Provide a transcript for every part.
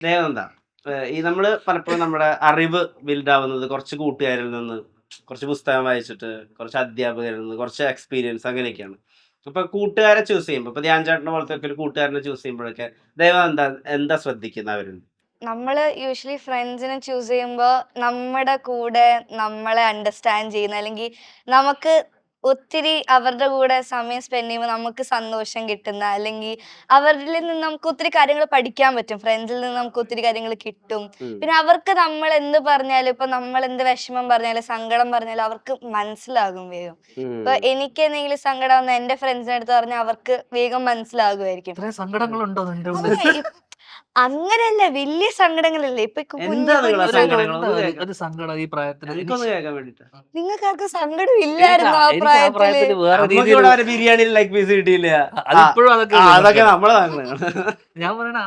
ദേവനന്ദ, ഈ നമ്മള് പലപ്പോഴും നമ്മുടെ അറിവ് ബിൽഡ് ആവുന്നത് കുറച്ച് കൂട്ടുകാരിൽ നിന്ന്, കുറച്ച് പുസ്തകം വായിച്ചിട്ട്, കുറച്ച് അധ്യാപകരിൽ നിന്ന്, കുറച്ച് എക്സ്പീരിയൻസ് അങ്ങനെയൊക്കെയാണ്. അപ്പൊ കൂട്ടുകാരെ ചൂസ് ചെയ്യുമ്പോൾ, ഇപ്പൊ ധ്യാൻ ചേട്ടനെ പോലത്തെ ഒക്കെ ഒരു കൂട്ടുകാരനെ ചൂസ് ചെയ്യുമ്പോഴൊക്കെ ദേവനന്ദ എന്താ ശ്രദ്ധിക്കുന്ന അവരിൽ? നമ്മള് യൂഷ്വലി ഫ്രണ്ട്സിനെ ചൂസ് ചെയ്യുമ്പോൾ നമ്മുടെ കൂടെ നമ്മളെ അണ്ടർസ്റ്റാൻഡ് ചെയ്യുന്ന, അല്ലെങ്കിൽ നമുക്ക് ഒത്തിരി അവരുടെ കൂടെ സമയം സ്പെൻഡ് ചെയ്യുമ്പോൾ നമുക്ക് സന്തോഷം കിട്ടുന്ന, അല്ലെങ്കിൽ അവരിൽ നിന്ന് നമുക്ക് ഒത്തിരി കാര്യങ്ങൾ പഠിക്കാൻ പറ്റും. ഫ്രണ്ട്സിൽ നിന്ന് നമുക്ക് ഒത്തിരി കാര്യങ്ങൾ കിട്ടും. പിന്നെ അവർക്ക് നമ്മൾ എന്ത് പറഞ്ഞാലും, ഇപ്പൊ നമ്മൾ എന്ത് വിഷമം പറഞ്ഞാലും സങ്കടം പറഞ്ഞാലും അവർക്ക് മനസ്സിലാകും വേഗം. ഇപ്പൊ എനിക്ക് എന്തെങ്കിലും സങ്കടം വന്ന എന്റെ ഫ്രണ്ട്സിന്റെ അടുത്ത് പറഞ്ഞാൽ അവർക്ക് വേഗം മനസ്സിലാകുമായിരിക്കും. സങ്കടങ്ങളുണ്ടോ നിന്റെ അങ്ങനെയല്ല, വലിയ സങ്കടങ്ങളല്ലേ. ഇപ്പൊ എന്താ നിങ്ങളെ സങ്കടങ്ങൾ? ഒരു സങ്കടം ഈ പ്രായത്തിൽ എനിക്കൊന്ന് കേൾക്കാൻ വേണ്ടിട്ട്. നിങ്ങൾക്ക് ആർക്കും സങ്കടം ഇല്ലായിരുന്നു ആ പ്രായത്തില്? വേറെ ഒരു ബിരിയാണി ലൈക്ക് പീസ് കിട്ടിയില്ല. അതിപ്പോഴും അതൊക്കെ നമ്മളെ സങ്കടങ്ങൾ. ഞാൻ പറയണ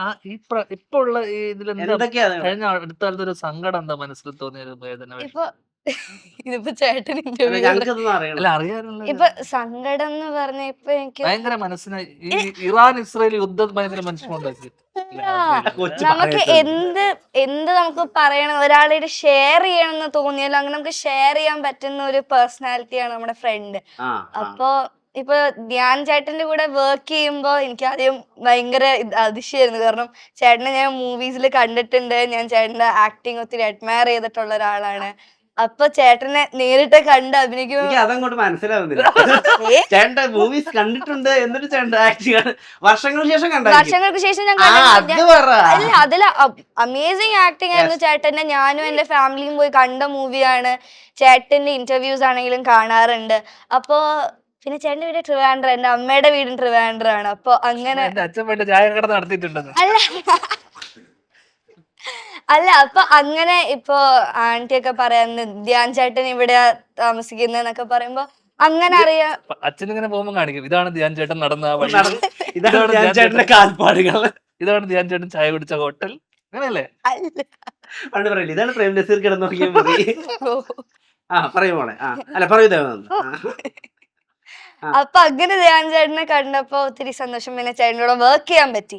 ഇപ്പൊ ഉള്ള ഇതിലെന്താ എന്തൊക്കെയാ കഴിഞ്ഞ അടുത്ത കാലത്ത് ഒരു സങ്കടം എന്താ മനസ്സിൽ തോന്നിയ ഒരു വേദന? ഇപ്പൊ ഇതിപ്പോ ചേട്ടൻ ഞങ്ങൾക്കൊന്നും അറിയണം. അല്ല അറിയാനുള്ള ഇപ്പൊ സങ്കടം എന്ന് പറഞ്ഞ ഇപ്പൊ എനിക്ക് ഭയങ്കര മനസ്സിന് ഈ ഇറാൻ ഇസ്രായേൽ യുദ്ധം ഭയങ്കര മനസ്സിലുണ്ടാക്കി. നമുക്ക് എന്ത് നമുക്ക് പറയണം, ഒരാളോട് ഷെയർ ചെയ്യണം എന്ന് തോന്നിയാലും അങ്ങനെ നമുക്ക് ഷെയർ ചെയ്യാൻ പറ്റുന്ന ഒരു പേഴ്സണാലിറ്റിയാണ് നമ്മുടെ ഫ്രണ്ട്. അപ്പൊ ഇപ്പൊ ധ്യാൻ ചേട്ടന്റെ കൂടെ വർക്ക് ചെയ്യുമ്പോ എനിക്ക് ആദ്യം ഭയങ്കര അതിശയായിരുന്നു. കാരണം ചേട്ടനെ ഞാൻ മൂവീസിൽ കണ്ടിട്ടുണ്ട്, ഞാൻ ചേട്ടന്റെ ആക്ടിങ് ഒത്തിരി അഡ്മയർ ചെയ്തിട്ടുള്ള ഒരാളാണ്. അപ്പൊ ചേട്ടനെ നേരിട്ട് കണ്ട് അഭിനയിക്കുമ്പോ അതങ്ങോട്ട് മനസ്സിലാവുന്നില്ല. ചേട്ടൻ മൂവീസ് കണ്ടിട്ടുണ്ട്, എന്നിട്ട് ചേട്ടൻ ആക്ടിങ് വർഷങ്ങൾക്ക് ശേഷം വർഷങ്ങൾക്ക് ശേഷം ഞാൻ അല്ല, അതില് അമേസിങ് ആക്ടിങ് ആയിരുന്നു ചേട്ടന്റെ. ഞാനും എന്റെ ഫാമിലിയും പോയി കണ്ട മൂവിയാണ്. ചേട്ടന്റെ ഇന്റർവ്യൂസ് ആണെങ്കിലും കാണാറുണ്ട്. അപ്പൊ പിന്നെ ചേട്ടന്റെ വീട് ട്രിവാൻഡ്രം, എന്റെ അമ്മയുടെ വീടും ട്രിവാൻഡ്രം ആണ്. അപ്പൊ അങ്ങനെ അല്ല, അപ്പൊ അങ്ങനെ ഇപ്പൊ ആന്റിയൊക്കെ പറയാന്ന് ധ്യാൻ ചേട്ടൻ ഇവിടെ താമസിക്കുന്നൊക്കെ പറയുമ്പോ അങ്ങനെ അറിയാം. അച്ഛനിങ്ങനെ പോകുമ്പോ കാണിക്കും, ഇതാണ് ധ്യാൻ ചേട്ടൻ നടന്ന ഇതാണ് ധ്യാൻ ചേട്ടന്റെ കാൽപ്പാടുകൾ, ഇതാണ് ധ്യാൻ ചേട്ടൻ ചായ കുടിച്ച ഹോട്ടൽ, അങ്ങനെയല്ലേ? പണ്ട് പറയില്ല, ഇതാണ് പ്രേം നസീർ കിടന്നു നോക്കിയാൽ മതി. പറയൂ മോളെ. അല്ല പറയൂ ദേവനന്ദ. അപ്പൊ അങ്ങനെ ധ്യാൻ ചേട്ടനെ കണ്ടപ്പോ ഒത്തിരി സന്തോഷം. പിന്നെ ചേട്ടനോട് വർക്ക് ചെയ്യാൻ പറ്റി.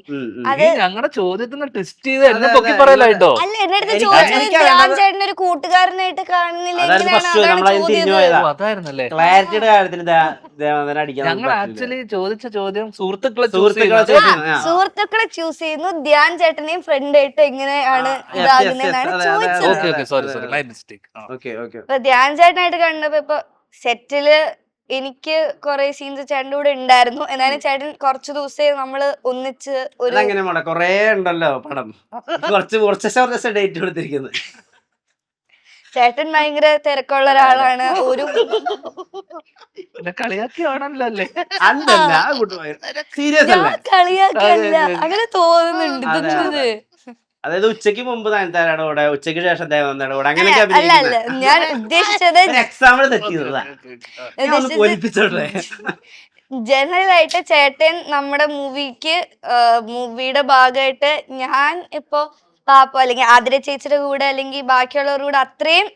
അത് ഞങ്ങളുടെ ചോദ്യത്തിന് ട്വിസ്റ്റ് ചെയ്ത് എന്നെ പൊക്കി പറയലായിട്ടോ. അല്ല, എന്റെ അടുത്ത് ചോദിച്ചത് ധ്യാൻ ചേട്ടനെ ഒരു കൂട്ടുകാരനായിട്ട് കാണുന്നില്ല, അതായിരുന്നല്ലേ ക്ലാരിറ്റിയുടെ കാര്യത്തിൽ ഞങ്ങൾ ആക്ച്വലി ചോദിച്ച ചോദ്യം സുഹൃത്തുക്കളെ ചൂസ് ചെയ്യുന്നു, ധ്യാൻ ചേട്ടനെയും ഫ്രണ്ട് ആയിട്ട് എങ്ങനെയാണ് ഇതാകുന്നതാണ് ചോദിച്ചത്. ഇപ്പൊ ധ്യാൻ ചേട്ടനായിട്ട് കണ്ടപ്പോ ഇപ്പൊ സെറ്റില് എനിക്ക് കൊറേ സീൻസ് ചേട്ടൻ്റെ കൂടെ ഉണ്ടായിരുന്നു. എന്നാലും ചേട്ടൻ കുറച്ച് ദിവസേ നമ്മള് ഒന്നിച്ച് ഒരു കൊറേ ഉണ്ടല്ലോ പടം, കുറച്ച് ഡേറ്റ് കൊടുത്തിരിക്കുന്നത്. ചേട്ടൻ ഭയങ്കര തിരക്കുള്ള ഒരാളാണ്. ഒരു കളിയാക്കിയാണല്ലോ അല്ലേ? കളിയാക്കിയല്ല, അങ്ങനെ തോന്നുന്നുണ്ട്. അതായത് ഉച്ചക്ക് മുമ്പ് നയൻതാരയുടെ കൂടെ, ഉച്ചക്ക് ശേഷം ദേവനന്ദയുടെ കൂടെ, അങ്ങനെയൊക്കെ അല്ല, ഞാൻ ഉദ്ദേശിച്ചത് എക്സാമ്പിൾ തെറ്റിയതാ. ജനറൽ ആയിട്ട് ചേട്ടൻ നമ്മുടെ മൂവിയുടെ ഭാഗമായിട്ട് ഞാൻ ഇപ്പൊ പാപ്പ അല്ലെങ്കിൽ ആതിര ചേച്ചിയുടെ കൂടെ അല്ലെങ്കിൽ ബാക്കിയുള്ളവരുടെ കൂടെ അത്രയും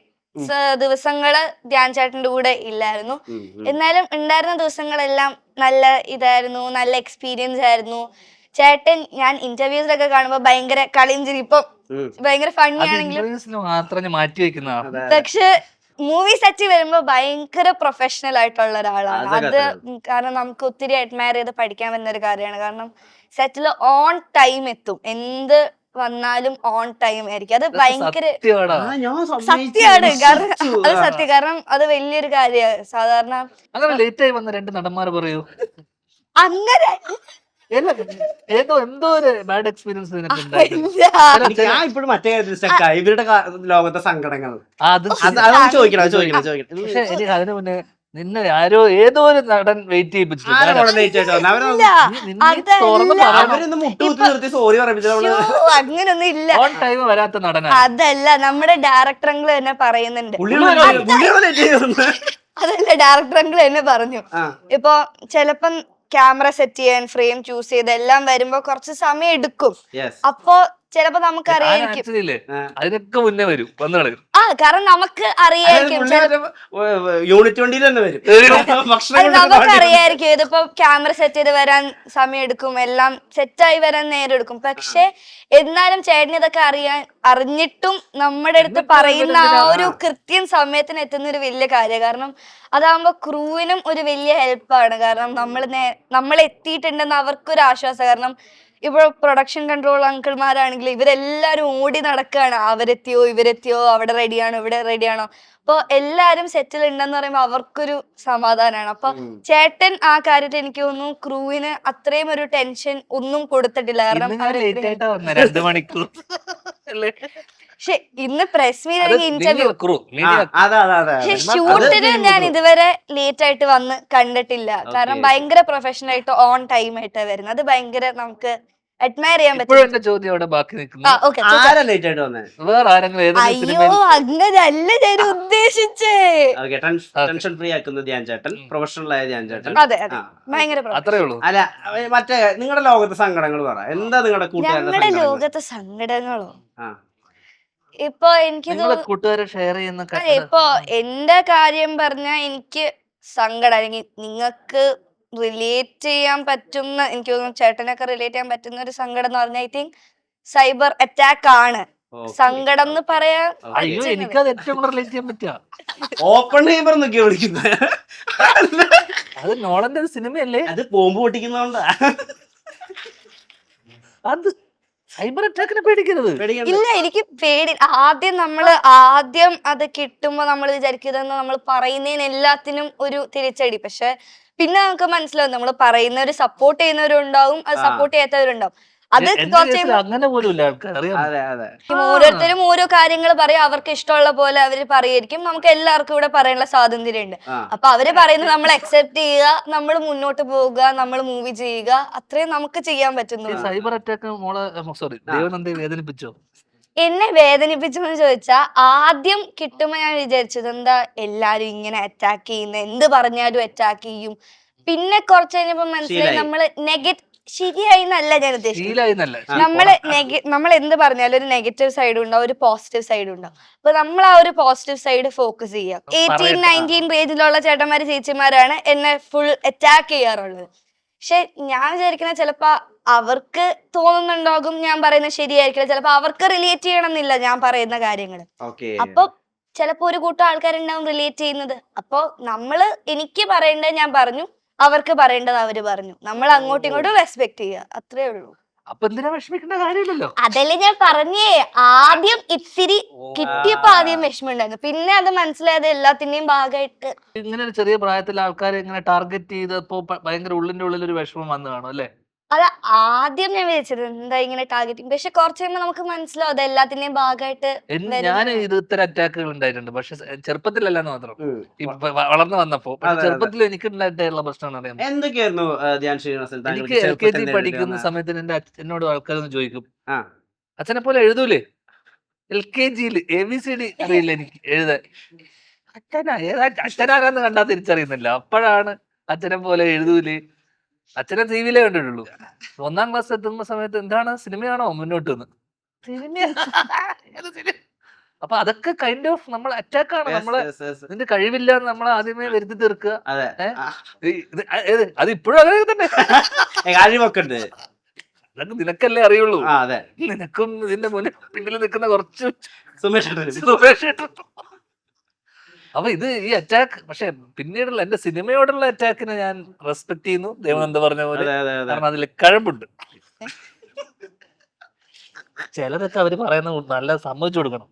ദിവസങ്ങള് ധ്യാൻ ചേട്ടന്റെ കൂടെ ഇല്ലായിരുന്നു. എന്നാലും ഉണ്ടായിരുന്ന ദിവസങ്ങളെല്ലാം നല്ല ഇതായിരുന്നു, നല്ല എക്സ്പീരിയൻസ് ആയിരുന്നു. ചേട്ടൻ ഞാൻ ഇന്റർവ്യൂസിലൊക്കെ കാണുമ്പോ ഭയങ്കര കളിയും ചിരി, ഇപ്പൊ ഭയങ്കര ഫണ്ണി ആണെങ്കിലും പക്ഷെ മൂവി സെറ്റ് വരുമ്പോ ഭയങ്കര പ്രൊഫഷണൽ ആയിട്ടുള്ള ഒരാളാണ്. അത് കാരണം നമുക്ക് ഒത്തിരി അഡ്മയർ ചെയ്ത് പഠിക്കാൻ പറ്റുന്ന ഒരു കാര്യമാണ്. കാരണം സെറ്റില് ഓൺ ടൈം എത്തും, എന്ത് വന്നാലും ഓൺ ടൈം ആയിരിക്കും. അത് ഭയങ്കര സത്യമാണ്. കാരണം അത് സത്യം, കാരണം അത് വലിയൊരു കാര്യമാണ്. സാധാരണ അങ്ങനെ ലേറ്റ് ആയി വന്ന രണ്ട് നടന്മാർ പറയൂ. അങ്ങനെ എന്തോ ഒരു ബാഡ് എക്സ്പീരിയൻസ് ഇപ്പോഴും മറ്റേ ഇവരുടെ ലോകത്തെ സങ്കടങ്ങൾ പക്ഷെ എനിക്ക് അതിന് മുന്നേ നിന്നെ ആരോ ഏതോ ഒരു നടൻ വെയിറ്റ് ചെയ്യിപ്പിച്ചു. അങ്ങനൊന്നും ഇല്ല, ഓൺ ടൈം വരാത്ത നടനാണ്. അതല്ല, നമ്മുടെ ഡയറക്ടർ അങ്കിൾ തന്നെ പറയുന്നുണ്ട്. അതല്ല, ഡയറക്ടർ അങ്കിൾ തന്നെ പറഞ്ഞു, ഇപ്പൊ ചെലപ്പം ക്യാമറ സെറ്റ് ചെയ്യാൻ ഫ്രെയിം ചൂസ് ചെയ്ത് എല്ലാം വരുമ്പോ കുറച്ച് സമയം എടുക്കും. അപ്പൊ ചിലപ്പോ നമുക്ക് അറിയായിരിക്കും. അതിനൊക്കെ മുന്നേ വരും വന്നു കളയും. കാരണം നമുക്ക് അറിയായിരിക്കും, യൂണിറ്റ് വണ്ടിയിൽ തന്നെ വരും. നമുക്ക് അറിയായിരിക്കും ഇതിപ്പോ ക്യാമറ സെറ്റ് ചെയ്ത് വരാൻ സമയം എടുക്കും, എല്ലാം സെറ്റായി വരാൻ നേരം എടുക്കും. പക്ഷെ എന്നാലും ചേട്ടന് ഇതൊക്കെ അറിഞ്ഞിട്ടും നമ്മുടെ അടുത്ത് പറയുന്ന ആ ഒരു കൃത്യം സമയത്തിന് എത്തുന്ന ഒരു വലിയ കാര്യം. കാരണം അതാകുമ്പോ ക്രൂവിനും ഒരു വലിയ ഹെൽപ്പാണ്. കാരണം നമ്മൾ എത്തിയിട്ടുണ്ടെന്ന് അവർക്കൊരു ആശ്വാസം. കാരണം ഇപ്പോൾ പ്രൊഡക്ഷൻ കൺട്രോൾ അങ്കിൾമാരാണെങ്കിൽ ഇവരെല്ലാരും ഓടി നടക്കുകയാണ്, അവരെത്തിയോ ഇവരെത്തിയോ, അവിടെ റെഡിയാണോ ഇവിടെ റെഡിയാണോ. അപ്പൊ എല്ലാരും സെറ്റിൽ ഉണ്ടെന്ന് പറയുമ്പോ അവർക്കൊരു സമാധാനമാണ്. അപ്പൊ ചേട്ടൻ ആ കാര്യത്തിൽ എനിക്ക് തോന്നുന്നു ക്രൂവിന് അത്രയും ഒരു ടെൻഷൻ ഒന്നും കൊടുത്തിട്ടില്ല. കാരണം പക്ഷെ ഇന്ന് പ്രസ് മീറ്റ് ഇന്റർവ്യൂ ഷൂട്ടിന് ഞാൻ ഇതുവരെ ലേറ്റ് ആയിട്ട് വന്ന് കണ്ടിട്ടില്ല. കാരണം ഭയങ്കര പ്രൊഫഷണൽ ആയിട്ട് ഓൺ ടൈം ആയിട്ട് വരുന്നത്. അത് ഭയങ്കര നമുക്ക് അഡ്മയർ ചെയ്യാൻ പറ്റും. അയ്യോ അങ്ങനല്ല ഞാൻ ഉദ്ദേശിച്ചേ. ടെൻഷൻ ഫ്രീ ആക്കുന്ന ധ്യാൻ ചേട്ടൻ, പ്രൊഫഷണൽ ആയ ധ്യാൻ ചേട്ടൻ. അതെ അതെ, ഭയങ്കര അല്ല മറ്റേ നിങ്ങളുടെ ലോകത്തെ സങ്കടങ്ങൾ പറ. എന്താ നിങ്ങളുടെ ഞങ്ങളുടെ ലോകത്തെ സങ്കടങ്ങളോ? ഇപ്പൊ എനിക്ക് കൂട്ടുകാരെ ഷെയർ ചെയ്യുന്ന ഇപ്പൊ എന്റെ കാര്യം പറഞ്ഞാ എനിക്ക് സങ്കടം, അല്ലെങ്കിൽ നിങ്ങൾക്ക് റിലേറ്റ് ചെയ്യാൻ പറ്റുന്ന, എനിക്ക് തോന്നുന്നു ചേട്ടനൊക്കെ റിലേറ്റ് ചെയ്യാൻ പറ്റുന്ന ഒരു സങ്കടം എന്ന് പറഞ്ഞാൽ ഐ തിങ്ക് സൈബർ അറ്റാക്ക് ആണ് സങ്കടം എന്ന് പറയാൻ. അയ്യോ എനിക്കത് ഏറ്റവും റിലേറ്റ് ചെയ്യാൻ പറ്റുക ഓപ്പൺ ഹൈബർ എന്നൊക്കെ വിളിക്കുന്നത്. അത് നോളന്റെ ഒരു സിനിമയല്ലേ? അത് ബോംബ് പൊട്ടിക്കുന്നോണ്ടാ. അത് സൈബർ അറ്റാക്കിനെ പേടിക്കരുത്. ഇല്ല, എനിക്ക് പേടി. ആദ്യം അത് കിട്ടുമ്പോ നമ്മൾ വിചാരിക്കുന്നത് നമ്മൾ പറയുന്നതിന് എല്ലാത്തിനും ഒരു തിരിച്ചടി. പക്ഷെ പിന്നെ നമുക്ക് മനസ്സിലാവും നമ്മൾ പറയുന്ന ഒരു സപ്പോർട്ട് ചെയ്യുന്നവരുണ്ടാവും, അത് സപ്പോർട്ട് ചെയ്യാത്തവരുണ്ടാവും. അത് അങ്ങനെ പോലും ഓരോരുത്തരും ഓരോ കാര്യങ്ങൾ പറയും, അവർക്ക് ഇഷ്ടമുള്ള പോലെ അവര് പറയായിരിക്കും. നമുക്ക് എല്ലാവർക്കും ഇവിടെ പറയാനുള്ള സ്വാതന്ത്ര്യം ഉണ്ട്. അപ്പൊ അവര് പറയുന്നത് നമ്മൾ അക്സെപ്റ്റ് ചെയ്യുക, നമ്മൾ മുന്നോട്ട് പോവുക, നമ്മൾ മൂവി ചെയ്യുക, അത്രയും നമുക്ക് ചെയ്യാൻ പറ്റുന്നു. സൈബർ അറ്റാക്ക് വേദനിപ്പിച്ചോ? എന്നെ വേദനിപ്പിച്ചെന്ന് ചോദിച്ചാ ആദ്യം കിട്ടുമ്പോ ഞാൻ വിചാരിച്ചത് എന്താ എല്ലാരും ഇങ്ങനെ അറ്റാക്ക് ചെയ്യുന്ന, എന്ത് പറഞ്ഞാലും അറ്റാക്ക് ചെയ്യും. പിന്നെ കുറച്ച് കഴിഞ്ഞപ്പോ മനസ്സിലായി നമ്മള് ശരിയായി എന്നല്ല ഞാൻ ഉദ്ദേശിച്ചത്. നമ്മൾ എന്ത് പറഞ്ഞാലും ഒരു നെഗറ്റീവ് സൈഡും ഉണ്ടാവും, ഒരു പോസിറ്റീവ് സൈഡും ഉണ്ടാവും. അപ്പൊ നമ്മൾ ആ ഒരു പോസിറ്റീവ് സൈഡ് ഫോക്കസ് ചെയ്യാം. 18-19 റേഞ്ചിലുള്ള ചേട്ടന്മാര് ചേച്ചിമാരാണ് എന്നെ ഫുൾ അറ്റാക്ക് ചെയ്യാറുള്ളത്. പക്ഷെ ഞാൻ വിചാരിക്കുന്ന ചിലപ്പോ അവർക്ക് തോന്നുന്നുണ്ടാകും ഞാൻ പറയുന്നത് ശരിയായിരിക്കില്ല, ചിലപ്പോ അവർക്ക് റിലേറ്റ് ചെയ്യണമെന്നില്ല ഞാൻ പറയുന്ന കാര്യങ്ങൾ. അപ്പൊ ചിലപ്പോ ഒരു കൂട്ടം ആൾക്കാരുണ്ടാവും റിലേറ്റ് ചെയ്യുന്നത്. അപ്പൊ എനിക്ക് പറയേണ്ടത് ഞാൻ പറഞ്ഞു, അവർക്ക് പറയേണ്ടത് അവര് പറഞ്ഞു. നമ്മൾ അങ്ങോട്ടും ഇങ്ങോട്ടും റെസ്പെക്ട് ചെയ്യുക, അത്രേ ഉള്ളൂ. അപ്പൊ എന്തിനാ വിഷമിക്കേണ്ട കാര്യമില്ലല്ലോ. അതല്ലേ ഞാൻ പറഞ്ഞേ, ആദ്യം ഇത്തിരി കിട്ടിയപ്പോ ആദ്യം വിഷമം ഉണ്ടായിരുന്നു, പിന്നെ അത് മനസ്സിലായത് എല്ലാത്തിന്റെയും ഭാഗമായിട്ട്. ഇങ്ങനെ ഒരു ചെറിയ പ്രായത്തിൽ ആൾക്കാരെ ഇങ്ങനെ ടാർഗറ്റ് ചെയ്തപ്പോ ഭയങ്കര ഉള്ളിന്റെ ഉള്ളിൽ ഒരു വിഷമം വന്നു കാണും അല്ലേ? അത് ആദ്യം ഞാൻ വിചാരിച്ചത് എന്താ ഇങ്ങനെ ടാർഗറ്റിങ്. പക്ഷെ കുറച്ച് കഴിയുമ്പോൾ നമുക്ക് മനസ്സിലാവും അത് എല്ലാത്തിന്റെയും ഭാഗമായിട്ട്. ഞാൻ ഇത് ഇത്തരം അറ്റാക്കുകൾ ഉണ്ടായിട്ടുണ്ട്, പക്ഷെ ചെറുപ്പത്തിലല്ലെന്ന് മാത്രം, വളർന്നു വന്നപ്പോ. ചെറുപ്പത്തിൽ എനിക്ക് ഉണ്ടായിട്ടുള്ള പ്രശ്നമാണ് അറിയാം. എന്തൊക്കെയായിരുന്നു എനിക്ക് LKG പഠിക്കുന്ന സമയത്ത് എന്നോട് ആൾക്കാരൊന്ന് ചോദിക്കും, അച്ഛനെ പോലെ എഴുതൂലേ? LKG ABCD അറിയില്ല എനിക്ക് എഴുതാൻ. അച്ഛനാരാന്ന് കണ്ടാ തിരിച്ചറിയുന്നില്ല. അപ്പോഴാണ് അച്ഛനെ പോലെ എഴുതൂലേ, അച്ഛനെ ടിവിയിലേ കണ്ടിട്ടുള്ളൂ. 1ാം ക്ലാസ് എത്തുന്ന സമയത്ത് എന്താണ് സിനിമയാണോ മുന്നോട്ട് നിന്ന് അപ്പൊ അതൊക്കെ കൈൻഡ് ഓഫ് നമ്മൾ അറ്റാക്കാണ്. നമ്മളെ ഇതിന്റെ കഴിവില്ല എന്ന് നമ്മൾ ആദ്യമേ വരുത്തി തീർക്കുക. അത് ഇപ്പോഴും അങ്ങനെ തന്നെ. അതൊക്കെ നിനക്കല്ലേ അറിയുള്ളൂ. നിനക്കും ഇതിന്റെ പിന്നിൽ നിൽക്കുന്ന കുറച്ച് സുമേഷ്. അപ്പൊ ഈ അറ്റാക്ക്, പക്ഷെ പിന്നീടുള്ള എന്റെ സിനിമയോടുള്ള അറ്റാക്കിനെ ഞാൻ റെസ്പെക്ട് ചെയ്യുന്നു, ദേവനന്ദ പറഞ്ഞ പോലെ. കാരണം അതിൽ കഴമ്പുണ്ട്. ചിലരൊക്കെ അവര് പറയുന്ന നല്ല സമ്മതിച്ചു കൊടുക്കണം.